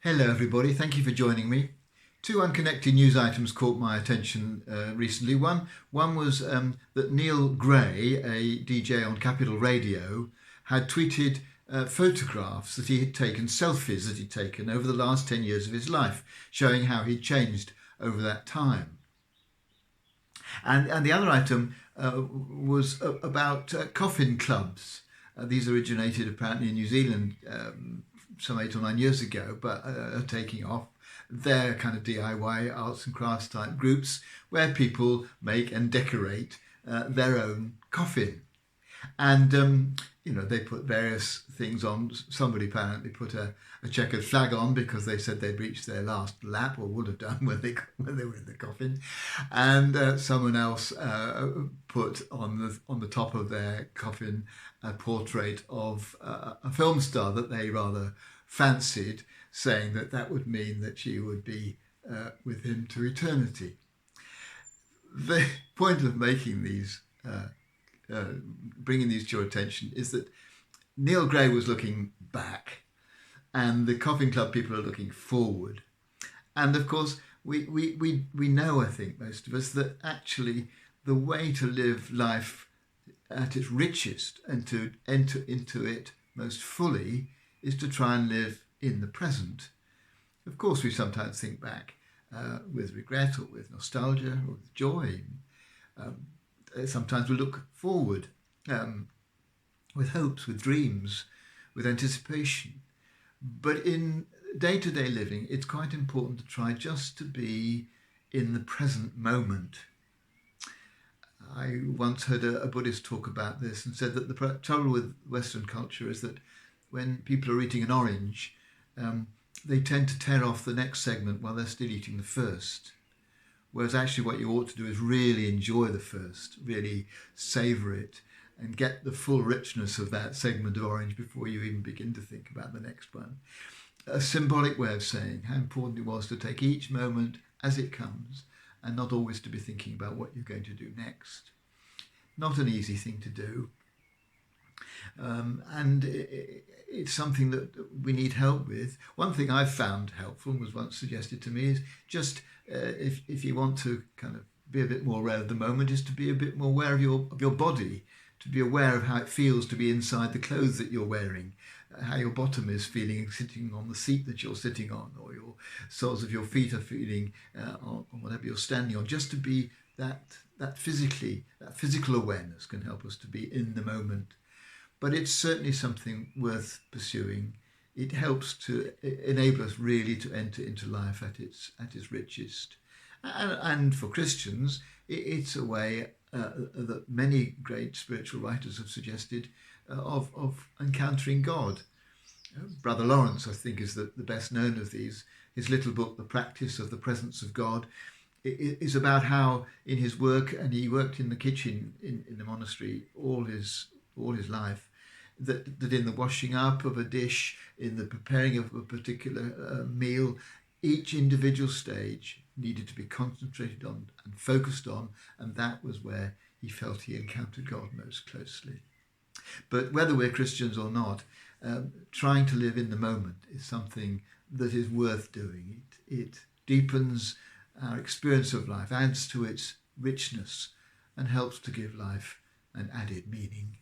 Hello, everybody. Thank you for joining me. Two unconnected news items caught my attention recently. One was that Neil Gray, a DJ on Capital Radio, had tweeted photographs that he had taken, selfies that he'd taken over the last 10 years of his life, showing how he'd changed over that time. And the other item was about coffin clubs. These originated apparently in New Zealand some 8 or 9 years ago, but are taking off. They're kind of DIY arts and crafts type groups where people make and decorate their own coffin. And they put various things on. Somebody apparently put a checkered flag on because they said they'd reached their last lap, or would have done when they were in the coffin. And someone else put on the top of their coffin a portrait of a film star that they rather fancied, saying that would mean that she would be with him to eternity. The point of making these bringing these to your attention is that Neil Gray was looking back and the Coffin Club people are looking forward. And of course, we know, I think, most of us, that actually the way to live life at its richest and to enter into it most fully is to try and live in the present. Of course, we sometimes think back with regret or with nostalgia or with joy. Sometimes we look forward with hopes, with dreams, with anticipation. But in day-to-day living, it's quite important to try just to be in the present moment. I once heard a Buddhist talk about this and said that the trouble with Western culture is that when people are eating an orange, they tend to tear off the next segment while they're still eating the first. Whereas actually what you ought to do is really enjoy the first, really savour it and get the full richness of that segment of orange before you even begin to think about the next one. A symbolic way of saying how important it was to take each moment as it comes and not always to be thinking about what you're going to do next. Not an easy thing to do. And it's something that we need help with. One thing I've found helpful was once suggested to me is just if you want to kind of be a bit more aware of the moment, is to be a bit more aware of your body, to be aware of how it feels to be inside the clothes that you're wearing, how your bottom is feeling sitting on the seat that you're sitting on, or your soles of your feet are feeling on whatever you're standing on. Just to be that physical awareness can help us to be in the moment. But it's certainly something worth pursuing. It helps to enable us really to enter into life at its richest. And for Christians, it's a way that many great spiritual writers have suggested of encountering God. Brother Lawrence, I think, is the best known of these. His little book, The Practice of the Presence of God, is about how in his work, and he worked in the kitchen in the monastery all his life, that in the washing up of a dish, in the preparing of a particular meal, each individual stage needed to be concentrated on and focused on, and that was where he felt he encountered God most closely. But whether we're Christians or not, trying to live in the moment is something that is worth doing. It deepens our experience of life, adds to its richness, and helps to give life an added meaning.